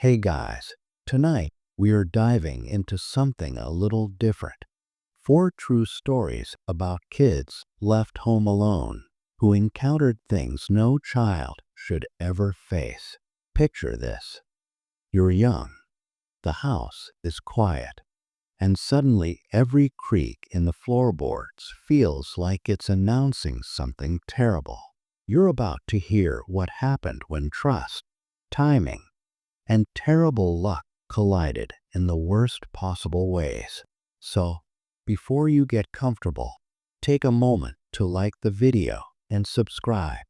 Hey guys, tonight we are diving into something a little different. Four true stories about kids left home alone who encountered things no child should ever face. Picture this. You're young, the house is quiet, and suddenly every creak in the floorboards feels like it's announcing something terrible. You're about to hear what happened when trust, timing, and terrible luck collided in the worst possible ways. So, before you get comfortable, take a moment to like the video and subscribe,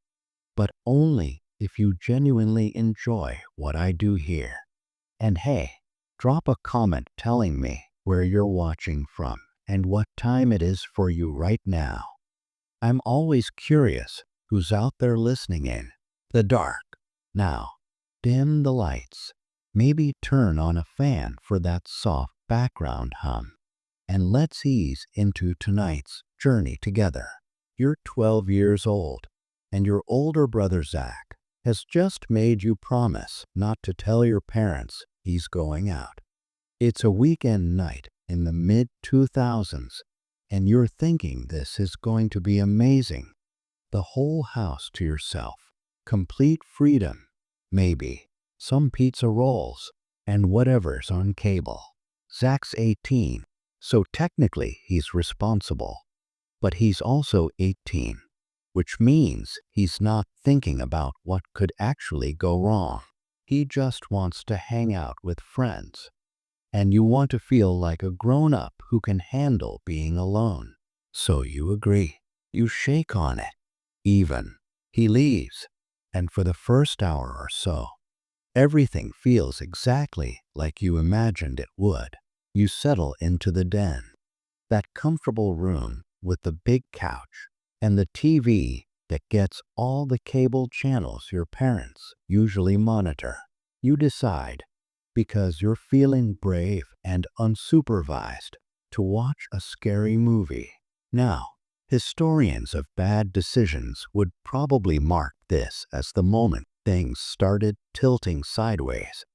but only if you genuinely enjoy what I do here. And hey, drop a comment telling me where you're watching from and what time it is for you right now. I'm always curious who's out there listening in the dark. Now, dim the lights. Maybe turn on a fan for that soft background hum. And let's ease into tonight's journey together. You're 12 years old, and your older brother Zach has just made you promise not to tell your parents he's going out. It's a weekend night in the mid-2000s, and you're thinking this is going to be amazing. The whole house to yourself, complete freedom, maybe some pizza rolls, and whatever's on cable. Zach's 18, so technically he's responsible, but he's also 18, which means he's not thinking about what could actually go wrong. He just wants to hang out with friends. And you want to feel like a grown-up who can handle being alone. So you agree. You shake on it. Even. He leaves. And for the first hour or so, everything feels exactly like you imagined it would. You settle into the den. That comfortable room with the big couch and the TV that gets all the cable channels your parents usually monitor. You decide, because you're feeling brave and unsupervised, to watch a scary movie. Now, historians of bad decisions would probably mark this as the moment things started tilting sideways.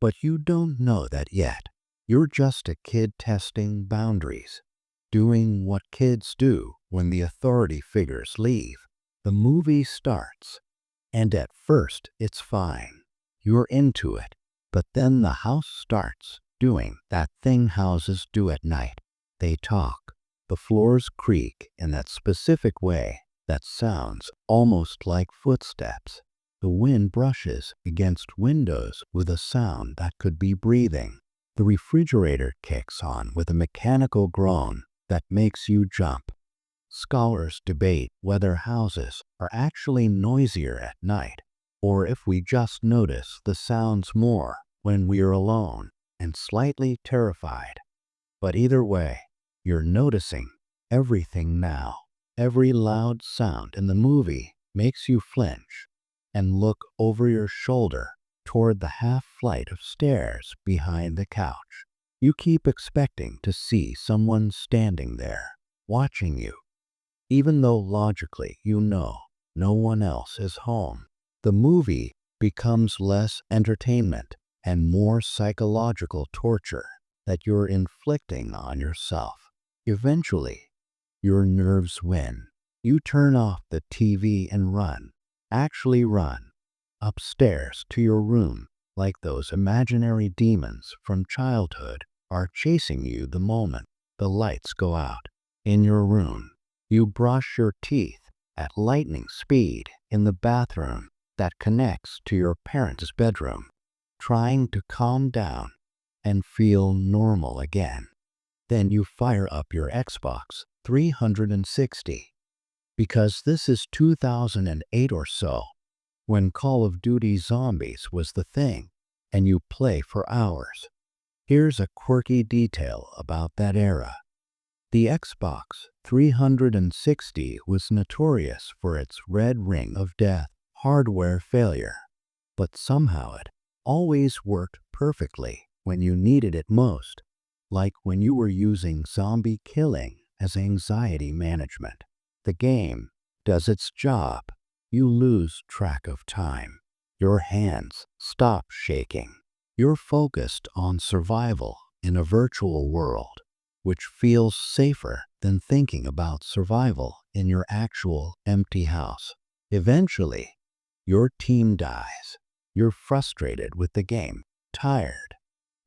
But you don't know that yet. You're just a kid testing boundaries, doing what kids do when the authority figures leave. The movie starts, and at first it's fine. You're into it. But then the house starts doing that thing houses do at night. They talk. The floors creak in that specific way that sounds almost like footsteps. The wind brushes against windows with a sound that could be breathing. The refrigerator kicks on with a mechanical groan that makes you jump. Scholars debate whether houses are actually noisier at night, or if we just notice the sounds more when we're alone and slightly terrified. But either way, you're noticing everything now. Every loud sound in the movie makes you flinch and look over your shoulder toward the half flight of stairs behind the couch. You keep expecting to see someone standing there, watching you, even though logically you know no one else is home. The movie becomes less entertainment and more psychological torture that you're inflicting on yourself. Eventually, your nerves win. You turn off the TV and run, actually run, upstairs to your room like those imaginary demons from childhood are chasing you the moment the lights go out. In your room, you brush your teeth at lightning speed in the bathroom that connects to your parents' bedroom, trying to calm down and feel normal again. Then you fire up your Xbox 360, because this is 2008 or so, when Call of Duty Zombies was the thing, and you play for hours. Here's a quirky detail about that era. The Xbox 360 was notorious for its red ring of death hardware failure, but somehow it always worked perfectly when you needed it most, like when you were using zombie killing as anxiety management. The game does its job. You lose track of time. Your hands stop shaking. You're focused on survival in a virtual world, which feels safer than thinking about survival in your actual empty house. Eventually, your team dies. You're frustrated with the game, tired,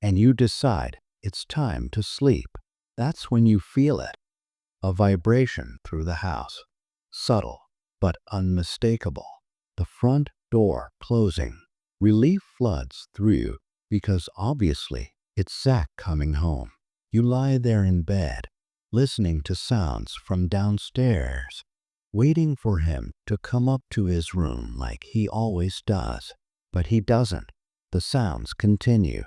and you decide it's time to sleep. That's when you feel it, a vibration through the house, subtle but unmistakable. The front door closing. Relief floods through you because obviously it's Zach coming home. You lie there in bed, listening to sounds from downstairs, waiting for him to come up to his room like he always does. But he doesn't. The sounds continue.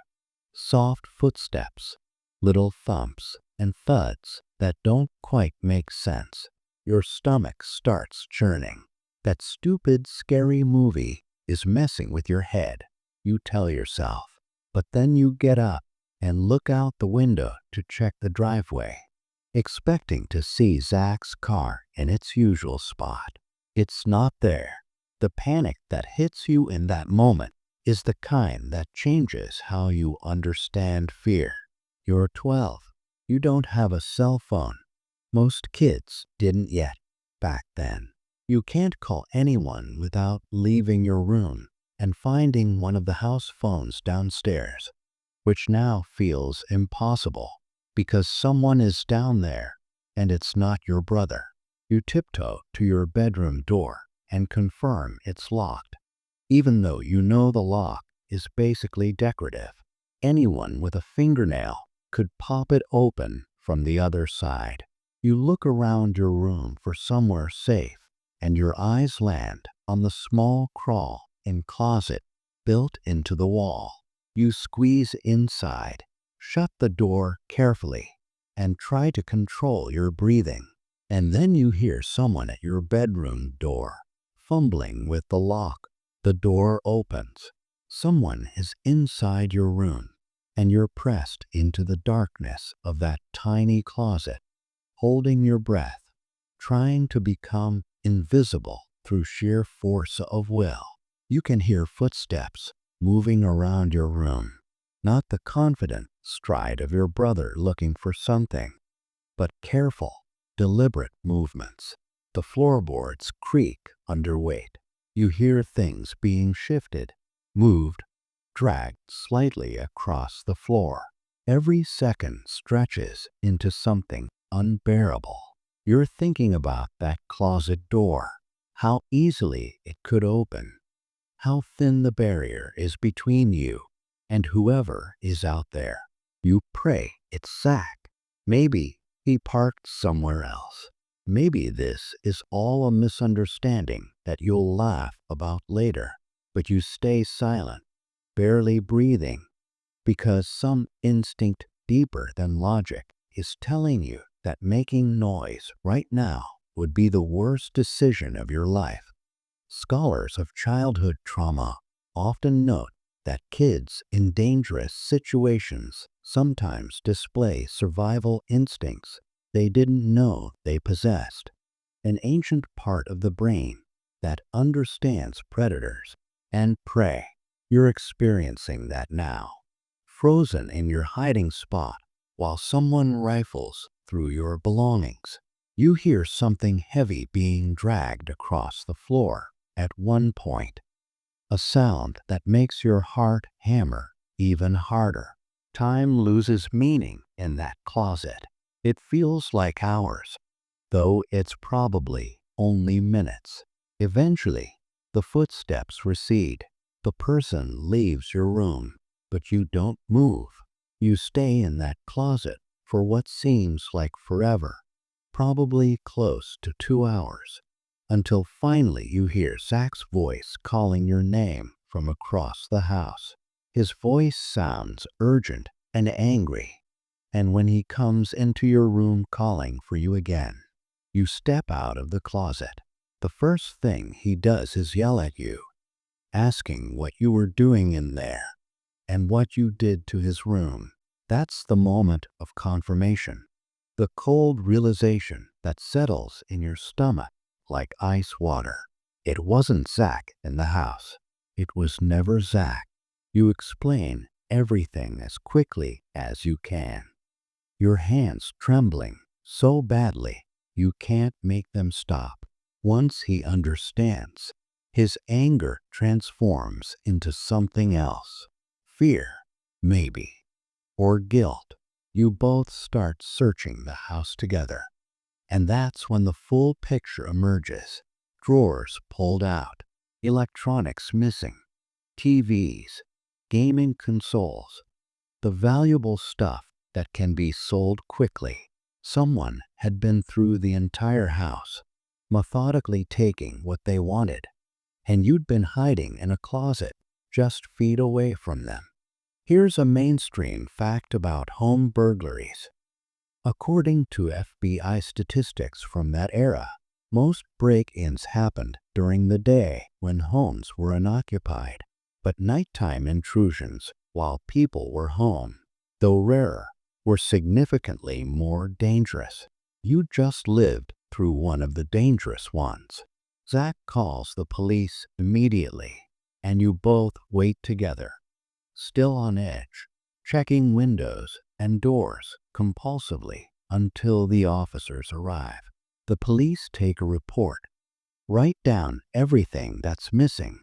Soft footsteps, little thumps and thuds that don't quite make sense. Your stomach starts churning. That stupid, scary movie is messing with your head, you tell yourself. But then you get up and look out the window to check the driveway, expecting to see Zach's car in its usual spot. It's not there. The panic that hits you in that moment is the kind that changes how you understand fear. You're 12. You don't have a cell phone. Most kids didn't yet back then. You can't call anyone without leaving your room and finding one of the house phones downstairs, which now feels impossible because someone is down there and it's not your brother. You tiptoe to your bedroom door and confirm it's locked, even though you know the lock is basically decorative. Anyone with a fingernail could pop it open from the other side. You look around your room for somewhere safe, and your eyes land on the small crawl-in closet built into the wall. You squeeze inside, shut the door carefully, and try to control your breathing. And then you hear someone at your bedroom door, fumbling with the lock. The door opens. Someone is inside your room, and you're pressed into the darkness of that tiny closet, holding your breath, trying to become invisible through sheer force of will. You can hear footsteps moving around your room, not the confident stride of your brother looking for something, but careful, deliberate movements. The floorboards creak under weight. You hear things being shifted, moved, dragged slightly across the floor. Every second stretches into something unbearable. You're thinking about that closet door, how easily it could open, how thin the barrier is between you and whoever is out there. You pray it's Zach. Maybe he parked somewhere else. Maybe this is all a misunderstanding that you'll laugh about later, but you stay silent, barely breathing, because some instinct deeper than logic is telling you that making noise right now would be the worst decision of your life. Scholars of childhood trauma often note that kids in dangerous situations sometimes display survival instincts they didn't know they possessed, an ancient part of the brain that understands predators and prey. You're experiencing that now, frozen in your hiding spot while someone rifles through your belongings. You hear something heavy being dragged across the floor at one point, a sound that makes your heart hammer even harder. Time loses meaning in that closet. It feels like hours, though it's probably only minutes. Eventually, the footsteps recede. The person leaves your room, but you don't move. You stay in that closet for what seems like forever, probably close to 2 hours, until finally you hear Zach's voice calling your name from across the house. His voice sounds urgent and angry, and when he comes into your room calling for you again, you step out of the closet. The first thing he does is yell at you, asking what you were doing in there and what you did to his room. That's the moment of confirmation, the cold realization that settles in your stomach like ice water. It wasn't Zach in the house. It was never Zach. You explain everything as quickly as you can, your hands trembling so badly you can't make them stop. Once he understands, his anger transforms into something else. Fear, maybe, or guilt. You both start searching the house together. And that's when the full picture emerges. Drawers pulled out, electronics missing, TVs, gaming consoles, the valuable stuff that can be sold quickly. Someone had been through the entire house, methodically taking what they wanted, and you'd been hiding in a closet just feet away from them. Here's a mainstream fact about home burglaries. According to FBI statistics from that era, most break-ins happened during the day when homes were unoccupied, but nighttime intrusions while people were home, though rarer, were significantly more dangerous. You just lived through one of the dangerous ones. Zach calls the police immediately, and you both wait together, still on edge, checking windows and doors compulsively until the officers arrive. The police take a report, write down everything that's missing,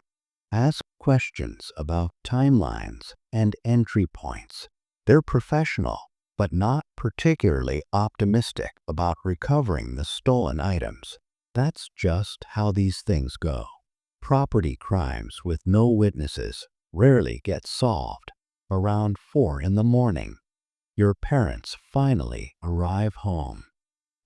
ask questions about timelines and entry points. They're professional, but not particularly optimistic about recovering the stolen items. That's just how these things go. Property crimes with no witnesses rarely get solved. Around 4 in the morning, your parents finally arrive home,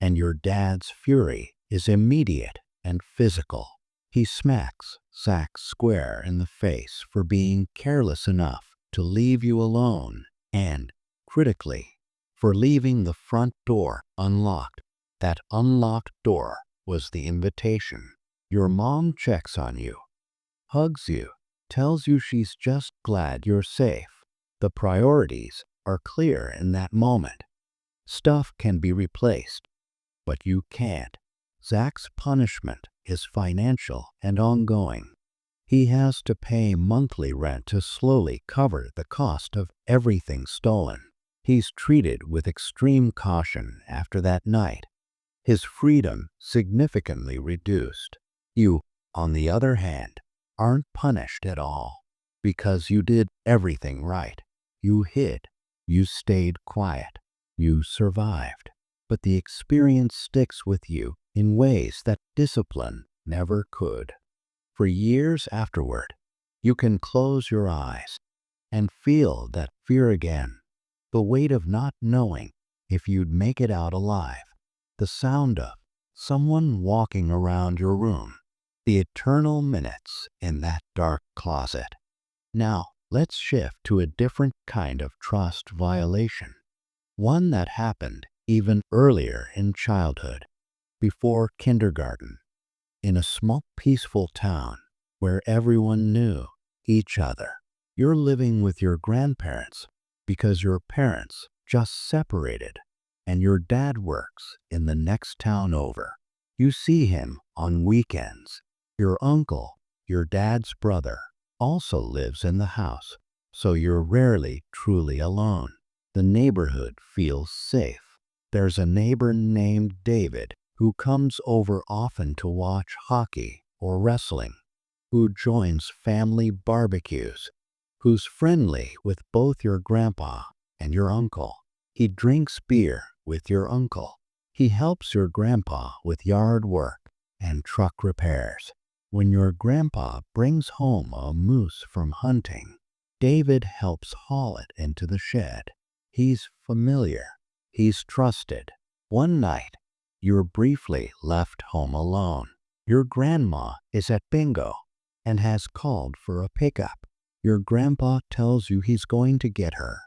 and your dad's fury is immediate and physical. He smacks Zach square in the face for being careless enough to leave you alone and, critically, for leaving the front door unlocked. That unlocked door was the invitation. Your mom checks on you, hugs you, tells you she's just glad you're safe. The priorities are clear in that moment. Stuff can be replaced, but you can't. Zach's punishment is financial and ongoing. He has to pay monthly rent to slowly cover the cost of everything stolen. He's treated with extreme caution after that night, his freedom significantly reduced. You, on the other hand, aren't punished at all because you did everything right. You hid, you stayed quiet, you survived. But the experience sticks with you in ways that discipline never could. For years afterward, you can close your eyes and feel that fear again, the weight of not knowing if you'd make it out alive, the sound of someone walking around your room, the eternal minutes in that dark closet. Now, let's shift to a different kind of trust violation, one that happened even earlier in childhood, before kindergarten, in a small peaceful town where everyone knew each other. You're living with your grandparents because your parents just separated and your dad works in the next town over. You see him on weekends. Your uncle, your dad's brother, also lives in the house, so you're rarely truly alone. The neighborhood feels safe. There's a neighbor named David who comes over often to watch hockey or wrestling, who joins family barbecues, who's friendly with both your grandpa and your uncle. He drinks beer with your uncle. He helps your grandpa with yard work and truck repairs. When your grandpa brings home a moose from hunting, David helps haul it into the shed. He's familiar. He's trusted. One night, you're briefly left home alone. Your grandma is at bingo and has called for a pickup. Your grandpa tells you he's going to get her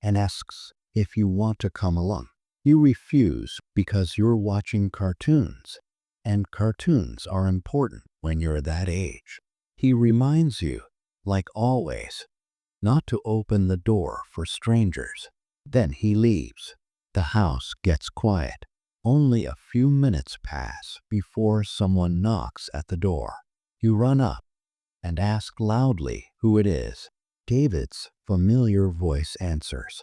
and asks if you want to come along. You refuse because you're watching cartoons, and cartoons are important when you're that age. He reminds you, like always, not to open the door for strangers. Then he leaves. The house gets quiet. Only a few minutes pass before someone knocks at the door. You run up and ask loudly who it is. David's familiar voice answers,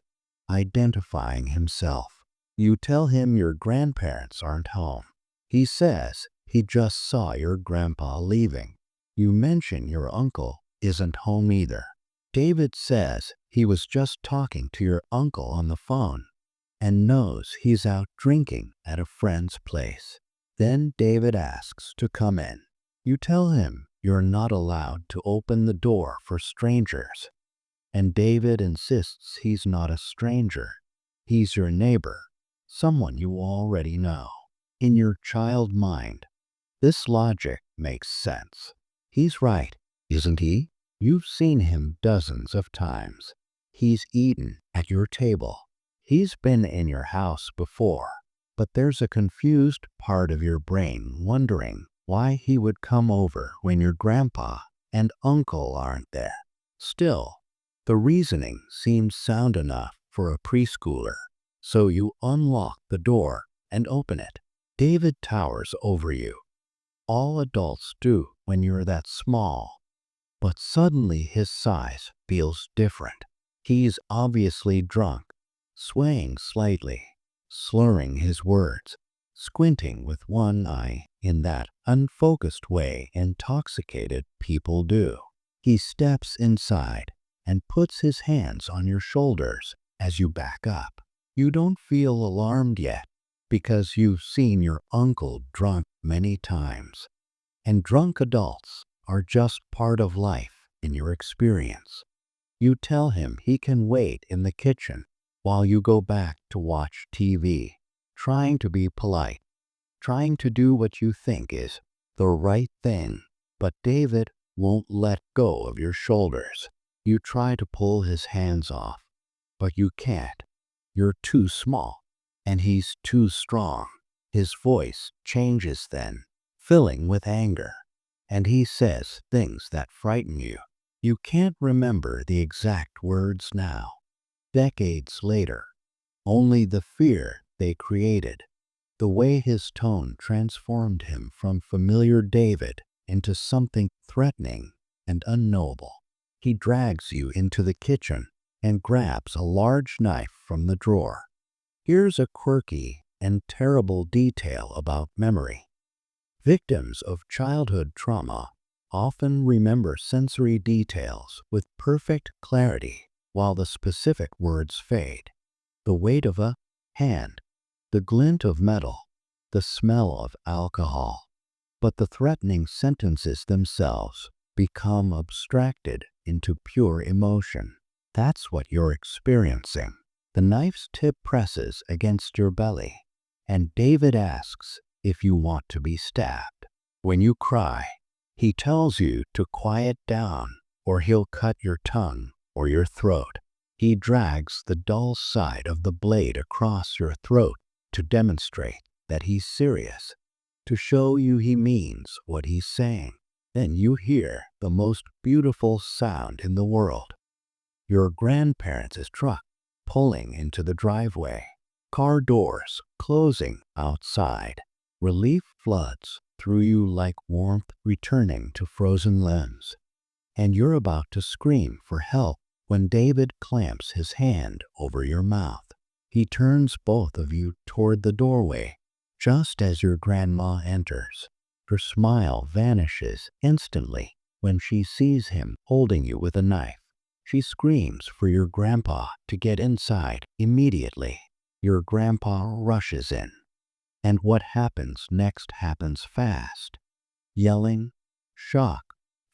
identifying himself. You tell him your grandparents aren't home. He says he just saw your grandpa leaving. You mention your uncle isn't home either. David says he was just talking to your uncle on the phone and knows he's out drinking at a friend's place. Then David asks to come in. You tell him you're not allowed to open the door for strangers, and David insists he's not a stranger. He's your neighbor, someone you already know. In your child mind, this logic makes sense. He's right, isn't he? You've seen him dozens of times. He's eaten at your table. He's been in your house before. But there's a confused part of your brain wondering why he would come over when your grandpa and uncle aren't there. Still, the reasoning seems sound enough for a preschooler, so you unlock the door and open it. David towers over you. All adults do when you're that small, but suddenly his size feels different. He's obviously drunk, swaying slightly, slurring his words, squinting with one eye in that unfocused way intoxicated people do. He steps inside and puts his hands on your shoulders as you back up. You don't feel alarmed yet because you've seen your uncle drunk many times, and drunk adults are just part of life in your experience. You tell him he can wait in the kitchen while you go back to watch TV, trying to be polite, trying to do what you think is the right thing. But David won't let go of your shoulders. You try to pull his hands off, but you can't. You're too small, and he's too strong. His voice changes then, filling with anger, and he says things that frighten you. You can't remember the exact words now. Decades later, only the fear they created, the way his tone transformed him from familiar David into something threatening and unknowable. He drags you into the kitchen and grabs a large knife from the drawer. Here's a quirky and terrible detail about memory. Victims of childhood trauma often remember sensory details with perfect clarity while the specific words fade. The weight of a hand, the glint of metal, the smell of alcohol. But the threatening sentences themselves become abstracted into pure emotion. That's what you're experiencing. The knife's tip presses against your belly, and David asks if you want to be stabbed. When you cry, he tells you to quiet down, or he'll cut your tongue or your throat. He drags the dull side of the blade across your throat to demonstrate that he's serious, to show you he means what he's saying. Then you hear the most beautiful sound in the world. Your grandparents' truck pulling into the driveway, car doors closing outside. Relief floods through you like warmth returning to frozen limbs. And you're about to scream for help when David clamps his hand over your mouth. He turns both of you toward the doorway just as your grandma enters. Her smile vanishes instantly when she sees him holding you with a knife. She screams for your grandpa to get inside immediately. Your grandpa rushes in. And what happens next happens fast. Yelling, shock,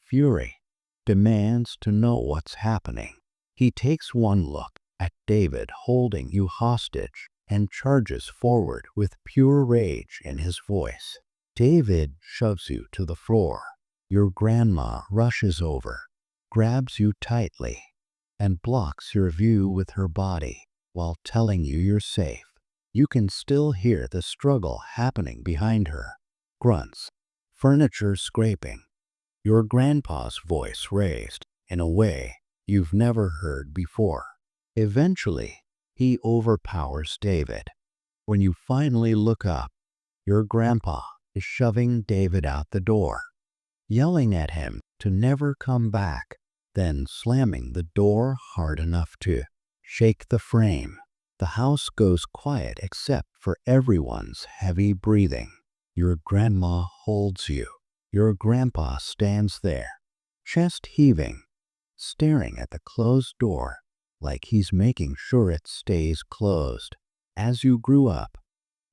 fury, demands to know what's happening. He takes one look at David holding you hostage and charges forward with pure rage in his voice. David shoves you to the floor. Your grandma rushes over, grabs you tightly, and blocks your view with her body while telling you you're safe. You can still hear the struggle happening behind her. Grunts, furniture scraping, your grandpa's voice raised in a way you've never heard before. Eventually, he overpowers David. When you finally look up, your grandpa is shoving David out the door, yelling at him to never come back. then slamming the door hard enough to shake the frame. The house goes quiet except for everyone's heavy breathing. Your grandma holds you. Your grandpa stands there, chest heaving, staring at the closed door like he's making sure it stays closed. As you grew up,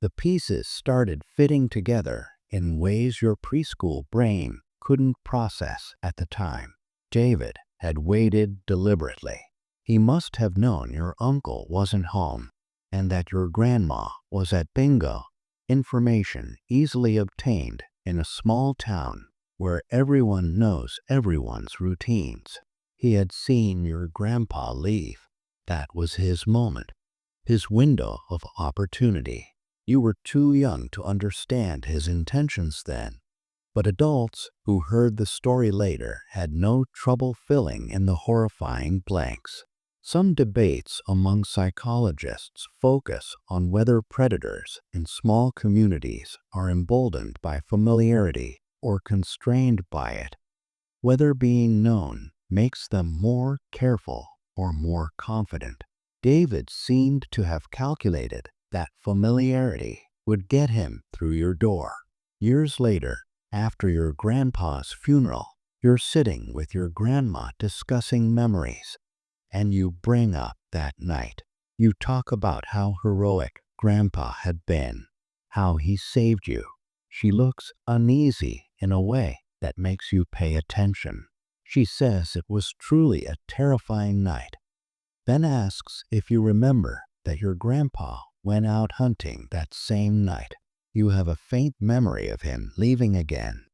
the pieces started fitting together in ways your preschool brain couldn't process at the time. David had waited deliberately. He must have known your uncle wasn't home and that your grandma was at bingo, information easily obtained in a small town where everyone knows everyone's routines. He had seen your grandpa leave. That was his moment, his window of opportunity. You were too young to understand his intentions then, but adults who heard the story later had no trouble filling in the horrifying blanks. Some debates among psychologists focus on whether predators in small communities are emboldened by familiarity or constrained by it, whether being known makes them more careful or more confident. David seemed to have calculated that familiarity would get him through your door. Years later, after your grandpa's funeral, you're sitting with your grandma discussing memories, and you bring up that night. You talk about how heroic grandpa had been, how he saved you. She looks uneasy in a way that makes you pay attention. She says it was truly a terrifying night, then asks if you remember that your grandpa went out hunting that same night. You have a faint memory of him leaving again,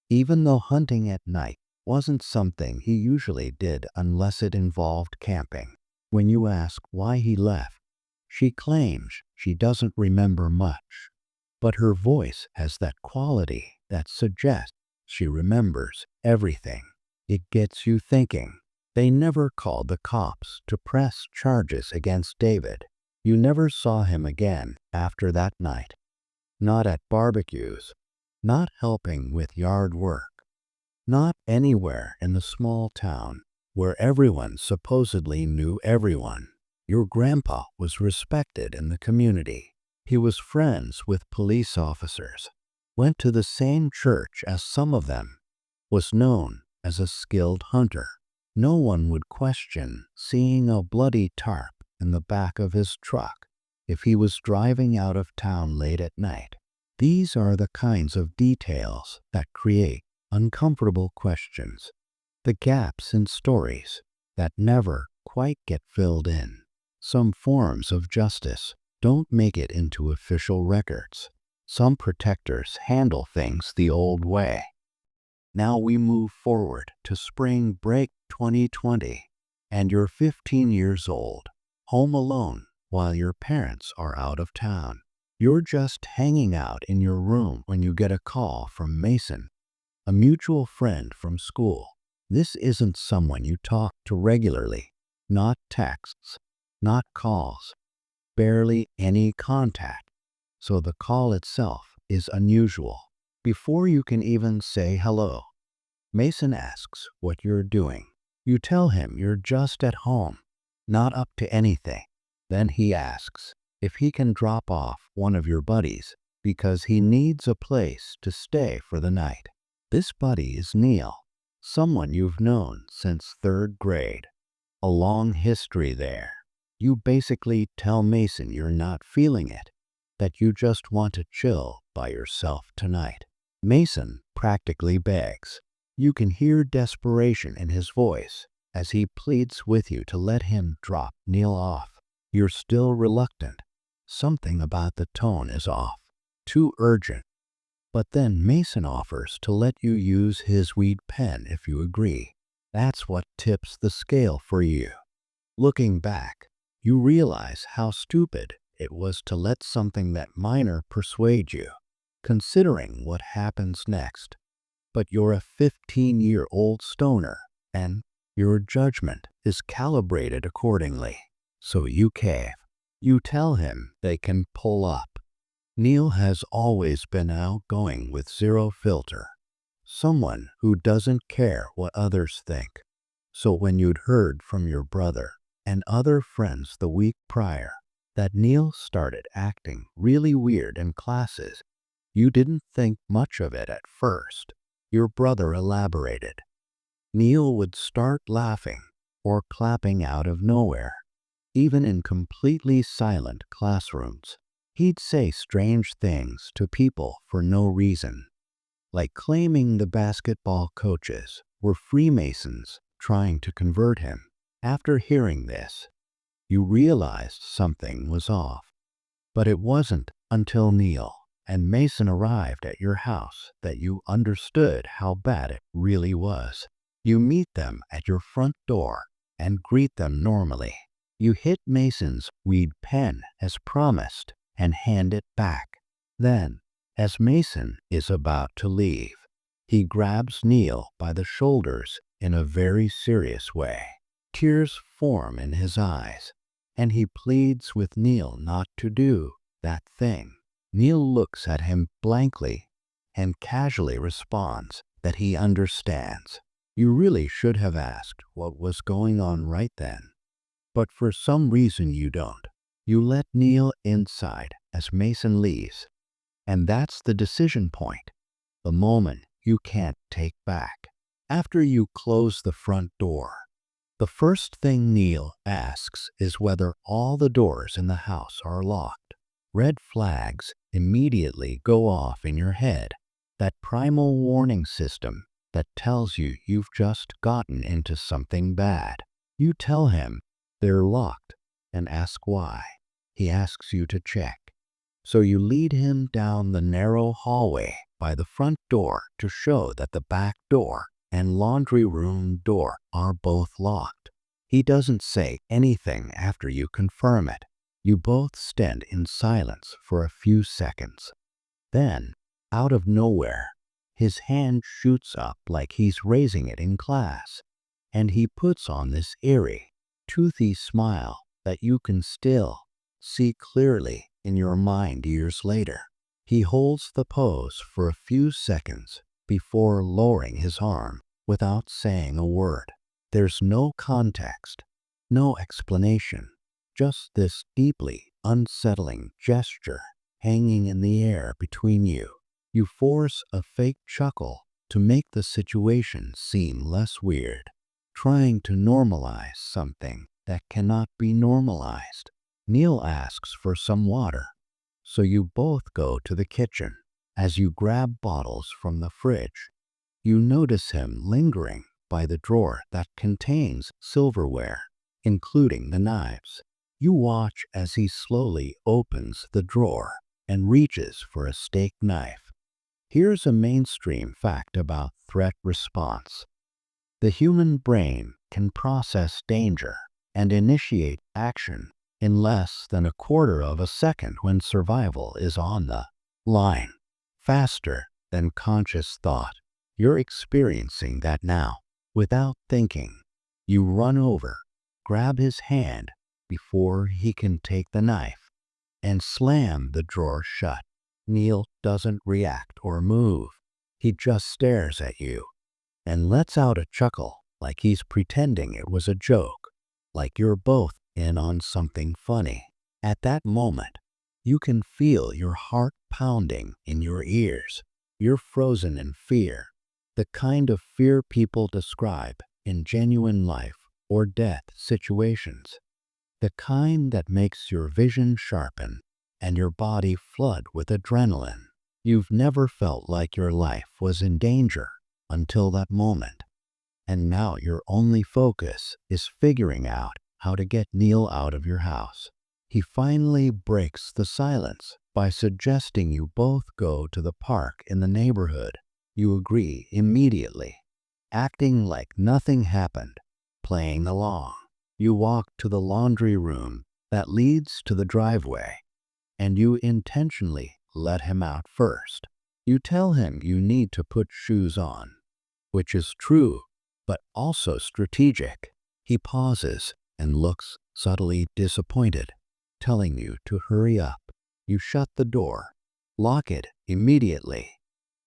even though hunting at night wasn't something he usually did unless it involved camping. When you ask why he left, she claims she doesn't remember much, but her voice has that quality that suggests she remembers everything. It gets you thinking. They never called the cops to press charges against David. You never saw him again after that night. Not at barbecues, not helping with yard work, not anywhere in the small town where everyone supposedly knew everyone. Your grandpa was respected in the community. He was friends with police officers, went to the same church as some of them, was known as a skilled hunter. No one would question seeing a bloody tarp in the back of his truck if he was driving out of town late at night. These are the kinds of details that create uncomfortable questions, the gaps in stories that never quite get filled in. Some forms of justice don't make it into official records. Some protectors handle things the old way. Now we move forward to spring break 2020, and you're 15 years old, home alone while your parents are out of town. You're just hanging out in your room when you get a call from Mason, a mutual friend from school. This isn't someone you talk to regularly, not texts, not calls, barely any contact. So the call itself is unusual. Before you can even say hello, Mason asks what you're doing. You tell him you're just at home, not up to anything. Then he asks if he can drop off one of your buddies because he needs a place to stay for the night. This buddy is Neil, someone you've known since 3rd grade. A long history there. You basically tell Mason you're not feeling it, that you just want to chill by yourself tonight. Mason practically begs. You can hear desperation in his voice as he pleads with you to let him drop Neil off. You're still reluctant. Something about the tone is off, too urgent. But then Mason offers to let you use his weed pen if you agree. That's what tips the scale for you. Looking back, you realize how stupid it was to let something that minor persuade you, considering what happens next. But you're a 15-year-old stoner, and your judgment is calibrated accordingly. So you cave. You tell him they can pull up. Neil has always been outgoing with zero filter. Someone who doesn't care what others think. So when you'd heard from your brother and other friends the week prior that Neil started acting really weird in classes, you didn't think much of it at first. Your brother elaborated. Neil would start laughing or clapping out of nowhere, even in completely silent classrooms. He'd say strange things to people for no reason, like claiming the basketball coaches were Freemasons trying to convert him. After hearing this, you realized something was off. But it wasn't until Neil and Mason arrived at your house that you understood how bad it really was. You meet them at your front door and greet them normally. You hit Mason's weed pen as promised and hand it back. Then, as Mason is about to leave, he grabs Neil by the shoulders in a very serious way. Tears form in his eyes, and he pleads with Neil not to do that thing. Neil looks at him blankly and casually responds that he understands. You really should have asked what was going on right then, but for some reason you don't. You let Neil inside as Mason leaves, and that's the decision point, the moment you can't take back. After you close the front door, the first thing Neil asks is whether all the doors in the house are locked. Red flags immediately go off in your head, that primal warning system that tells you you've just gotten into something bad. You tell him they're locked and ask why. He asks you to check. So you lead him down the narrow hallway by the front door to show that the back door and laundry room door are both locked. He doesn't say anything after you confirm it. You both stand in silence for a few seconds. Then, out of nowhere, his hand shoots up like he's raising it in class, and he puts on this eerie, toothy smile that you can still see clearly in your mind years later. He holds the pose for a few seconds before lowering his arm without saying a word. There's no context, no explanation, just this deeply unsettling gesture hanging in the air between you. You force a fake chuckle to make the situation seem less weird, trying to normalize something that cannot be normalized. Neil asks for some water, so you both go to the kitchen. As you grab bottles from the fridge, you notice him lingering by the drawer that contains silverware, including the knives. You watch as he slowly opens the drawer and reaches for a steak knife. Here's a mainstream fact about threat response. The human brain can process danger and initiate action in less than a quarter of a second when survival is on the line, faster than conscious thought. You're experiencing that now. Without thinking, you run over, grab his hand before he can take the knife, and slam the drawer shut. Neil doesn't react or move. He just stares at you and lets out a chuckle like he's pretending it was a joke, like you're both in on something funny. At that moment, you can feel your heart pounding in your ears. You're frozen in fear, the kind of fear people describe in genuine life or death situations, the kind that makes your vision sharpen and your body flood with adrenaline. You've never felt like your life was in danger until that moment, and now your only focus is figuring out how to get Neil out of your house. He finally breaks the silence by suggesting you both go to the park in the neighborhood. You agree immediately, acting like nothing happened, playing along. You walk to the laundry room that leads to the driveway, and you intentionally let him out first. You tell him you need to put shoes on, which is true, but also strategic. He pauses and looks subtly disappointed, telling you to hurry up. You shut the door, lock it immediately,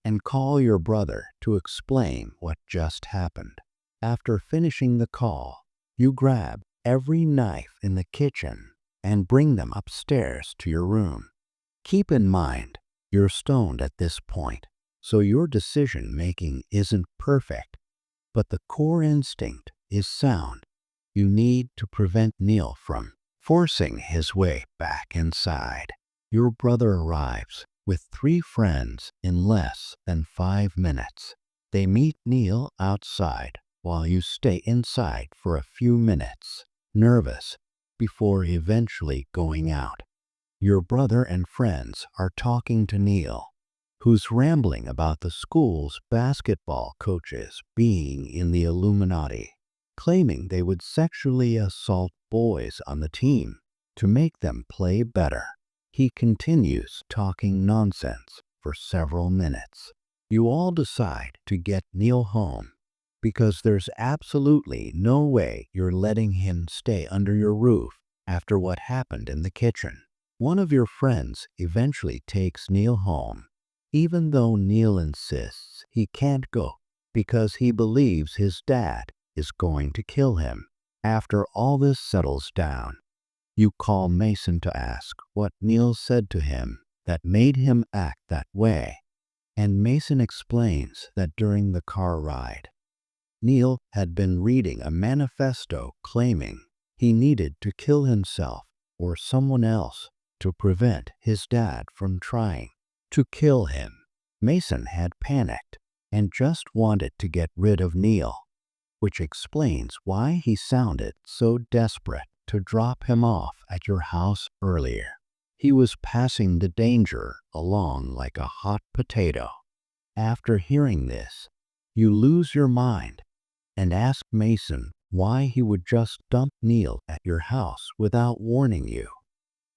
and call your brother to explain what just happened. After finishing the call, you grab every knife in the kitchen and bring them upstairs to your room. Keep in mind, you're stoned at this point, so your decision-making isn't perfect, but the core instinct is sound. You need to prevent Neil from forcing his way back inside. Your brother arrives with 3 friends in less than 5 minutes. They meet Neil outside while you stay inside for a few minutes, nervous, before eventually going out. Your brother and friends are talking to Neil, who's rambling about the school's basketball coaches being in the Illuminati, claiming they would sexually assault boys on the team to make them play better. He continues talking nonsense for several minutes. You all decide to get Neil home because there's absolutely no way you're letting him stay under your roof after what happened in the kitchen. One of your friends eventually takes Neil home, even though Neil insists he can't go because he believes his dad is going to kill him. After all this settles down, you call Mason to ask what Neil said to him that made him act that way, and Mason explains that during the car ride, Neil had been reading a manifesto claiming he needed to kill himself or someone else to prevent his dad from trying to kill him. Mason had panicked and just wanted to get rid of Neil, which explains why he sounded so desperate to drop him off at your house earlier. He was passing the danger along like a hot potato. After hearing this, you lose your mind and ask Mason why he would just dump Neil at your house without warning you,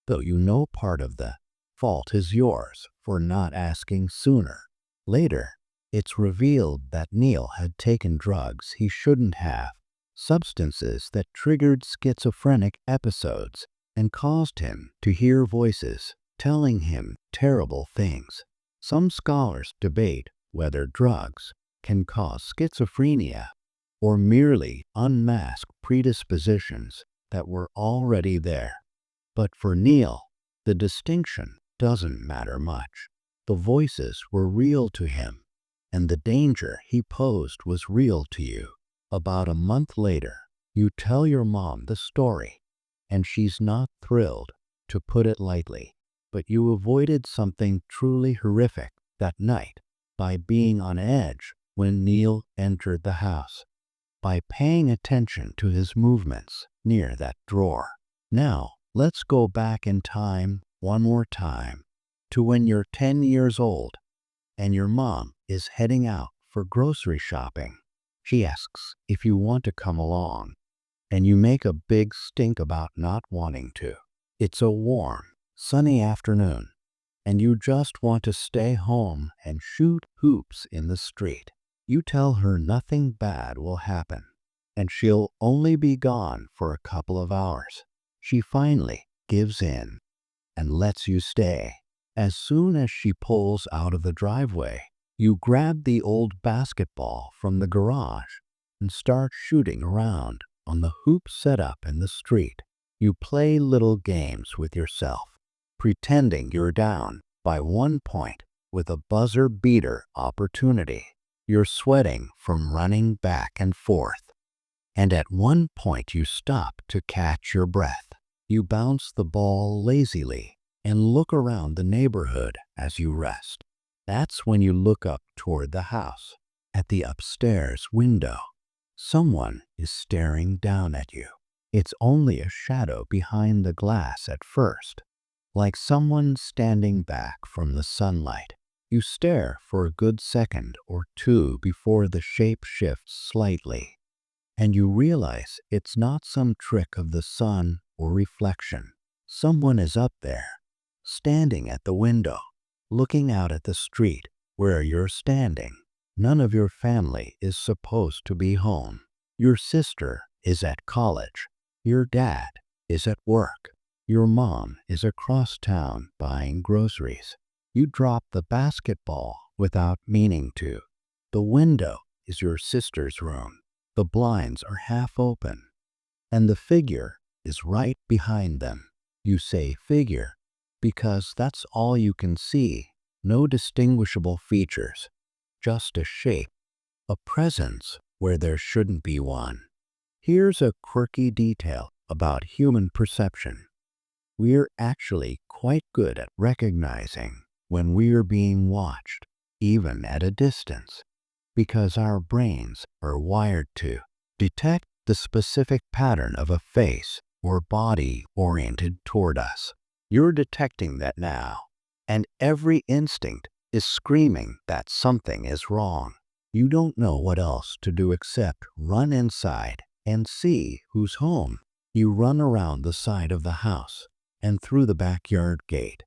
though you know part of the fault is yours for not asking sooner. Later, it's revealed that Neil had taken drugs he shouldn't have, substances that triggered schizophrenic episodes and caused him to hear voices telling him terrible things. Some scholars debate whether drugs can cause schizophrenia or merely unmask predispositions that were already there. But for Neil, the distinction doesn't matter much. The voices were real to him, and the danger he posed was real to you. About a month later, you tell your mom the story, and she's not thrilled, to put it lightly. But you avoided something truly horrific that night by being on edge when Neil entered the house, by paying attention to his movements near that drawer. Now, let's go back in time one more time to when you're 10 years old and your mom is heading out for grocery shopping. She asks if you want to come along, and you make a big stink about not wanting to. It's a warm, sunny afternoon, and you just want to stay home and shoot hoops in the street. You tell her nothing bad will happen, and she'll only be gone for a couple of hours. She finally gives in and lets you stay. As soon as she pulls out of the driveway, you grab the old basketball from the garage and start shooting around on the hoop set up in the street. You play little games with yourself, pretending you're down by 1 point with a buzzer beater opportunity. You're sweating from running back and forth, and at one point you stop to catch your breath. You bounce the ball lazily and look around the neighborhood as you rest. That's when you look up toward the house. At the upstairs window, someone is staring down at you. It's only a shadow behind the glass at first, like someone standing back from the sunlight. You stare for a good second or two before the shape shifts slightly, and you realize it's not some trick of the sun or reflection. Someone is up there, standing at the window, looking out at the street where you're standing. None of your family is supposed to be home. Your sister is at college. Your dad is at work. Your mom is across town buying groceries. You drop the basketball without meaning to. The window is your sister's room, The blinds are half open, and the figure is right behind them. You say figure because that's all you can see. No distinguishable features, just a shape, a presence where there shouldn't be one. Here's a quirky detail about human perception. We're actually quite good at recognizing when we're being watched, even at a distance, because our brains are wired to detect the specific pattern of a face or body oriented toward us. You're detecting that now, and every instinct is screaming that something is wrong. You don't know what else to do except run inside and see who's home. You run around the side of the house and through the backyard gate,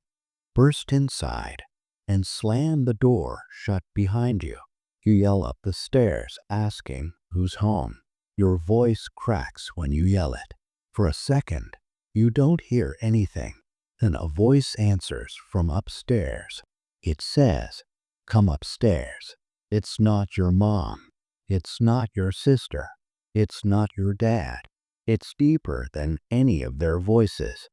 burst inside, and slam the door shut behind you. You yell up the stairs asking who's home. Your voice cracks when you yell it. For a second, you don't hear anything. Then a voice answers from upstairs. It says, "Come upstairs." It's not your mom. It's not your sister. It's not your dad. It's deeper than any of their voices,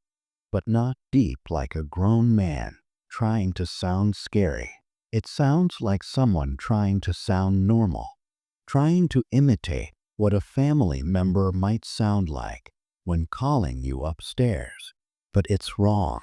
but not deep like a grown man trying to sound scary. It sounds like someone trying to sound normal, trying to imitate what a family member might sound like when calling you upstairs. But it's wrong.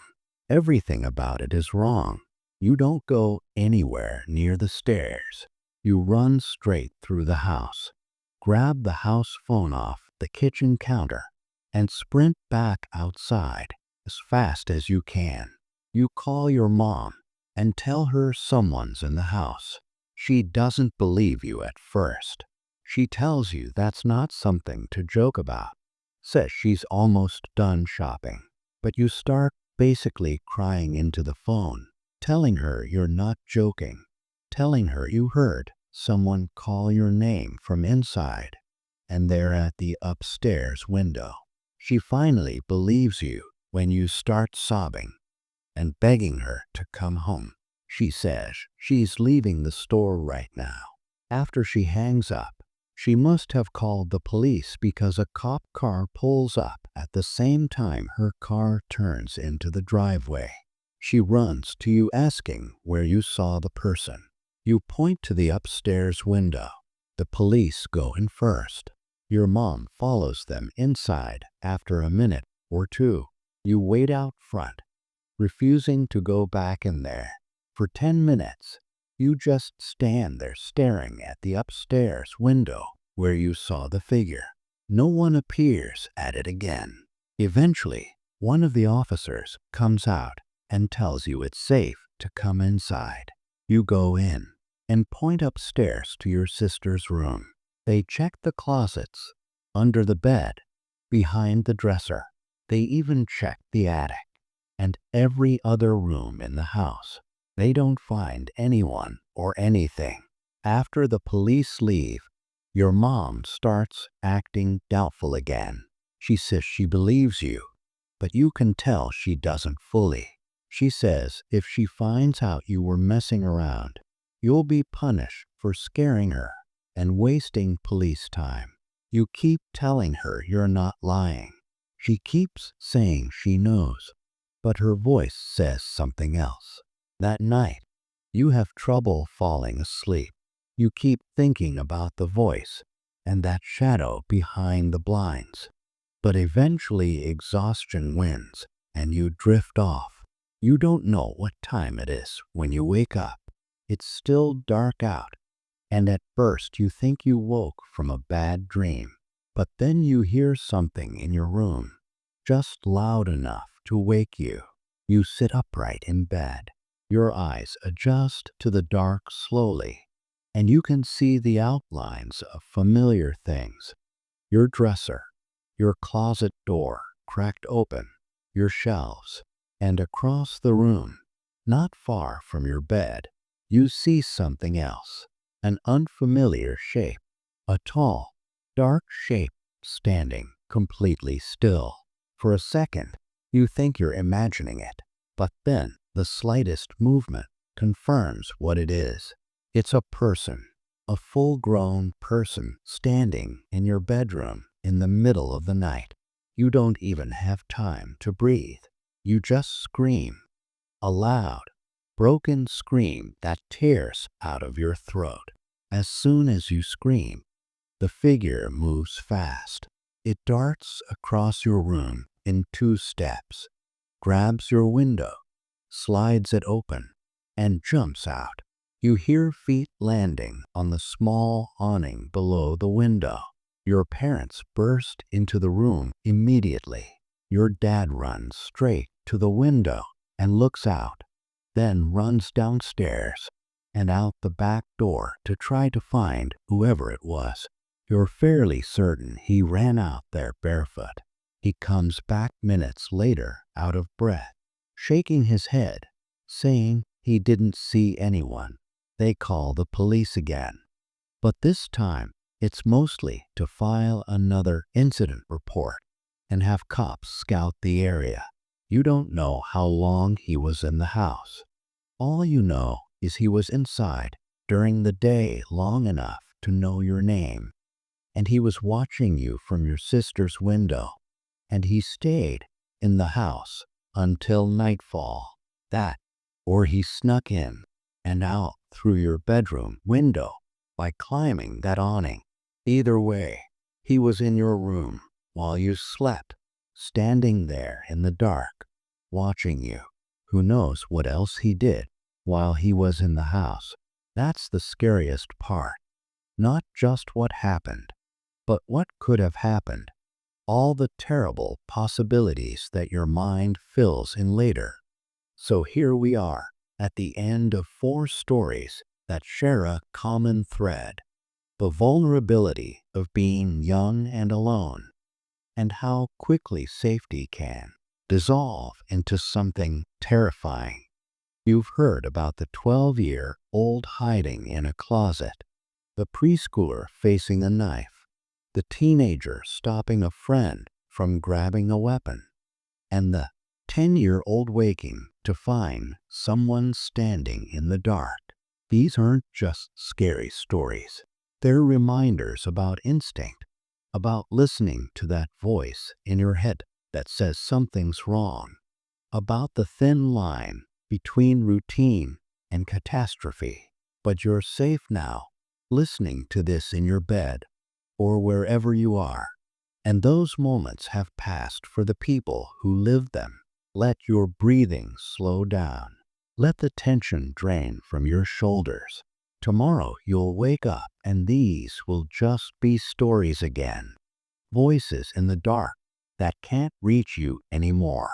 Everything about it is wrong. You don't go anywhere near the stairs. You run straight through the house, grab the house phone off the kitchen counter, and sprint back outside as fast as you can. You call your mom and tell her someone's in the house. She doesn't believe you at first. She tells you that's not something to joke about, says she's almost done shopping. But you start basically crying into the phone, telling her you're not joking, telling her you heard someone call your name from inside, and they're at the upstairs window. She finally believes you when you start sobbing and begging her to come home. She says she's leaving the store right now. After she hangs up, she must have called the police because a cop car pulls up at the same time her car turns into the driveway. She runs to you asking where you saw the person. You point to the upstairs window. The police go in first. Your mom follows them inside after a minute or two. You wait out front, refusing to go back in there. For 10 minutes, you just stand there staring at the upstairs window where you saw the figure. No one appears at it again. Eventually, one of the officers comes out and tells you it's safe to come inside. You go in and point upstairs to your sister's room. They check the closets, under the bed, behind the dresser. They even check the attic and every other room in the house. They don't find anyone or anything. After the police leave, your mom starts acting doubtful again. She says she believes you, but you can tell she doesn't fully. She says if she finds out you were messing around, you'll be punished for scaring her and wasting police time. You keep telling her you're not lying. She keeps saying she knows, but her voice says something else. That night, you have trouble falling asleep. You keep thinking about the voice and that shadow behind the blinds. But eventually exhaustion wins and you drift off. You don't know what time it is when you wake up. It's still dark out, and at first you think you woke from a bad dream. But then you hear something in your room, just loud enough to wake you. You sit upright in bed. Your eyes adjust to the dark slowly, and you can see the outlines of familiar things. Your dresser, your closet door cracked open, your shelves, and across the room, not far from your bed, you see something else, an unfamiliar shape, a tall, dark shape standing completely still. For a second, you think you're imagining it, but then the slightest movement confirms what it is. It's a person, A full-grown person standing in your bedroom in the middle of the night. You don't even have time to breathe. You just scream, a loud, broken scream that tears out of your throat. As soon as you scream, the figure moves fast. It darts across your room in 2 steps, grabs your window, slides it open, and jumps out. You hear feet landing on the small awning below the window. Your parents burst into the room immediately. Your dad runs straight to the window and looks out, then runs downstairs and out the back door to try to find whoever it was. You're fairly certain he ran out there barefoot. He comes back minutes later out of breath, shaking his head, saying he didn't see anyone. They call the police again, but this time it's mostly to file another incident report and have cops scout the area. You don't know how long he was in the house. All you know is he was inside during the day long enough to know your name, and he was watching you from your sister's window, and he stayed in the house until nightfall. That, or he snuck in and out through your bedroom window by climbing that awning. Either way, he was in your room while you slept, standing there in the dark, watching you. Who knows what else he did while he was in the house? That's the scariest part. Not just what happened, but what could have happened. All the terrible possibilities that your mind fills in later. So here we are, at the end of 4 stories that share a common thread: the vulnerability of being young and alone, and how quickly safety can dissolve into something terrifying. You've heard about the 12-year-old hiding in a closet, the preschooler facing a knife, the teenager stopping a friend from grabbing a weapon, and the 10-year-old waking to find someone standing in the dark. These aren't just scary stories. They're reminders about instinct, about listening to that voice in your head that says something's wrong, about the thin line between routine and catastrophe. But you're safe now, listening to this in your bed or wherever you are. And those moments have passed for the people who lived them. Let your breathing slow down. Let the tension drain from your shoulders. Tomorrow you'll wake up and these will just be stories again. Voices in the dark that can't reach you anymore.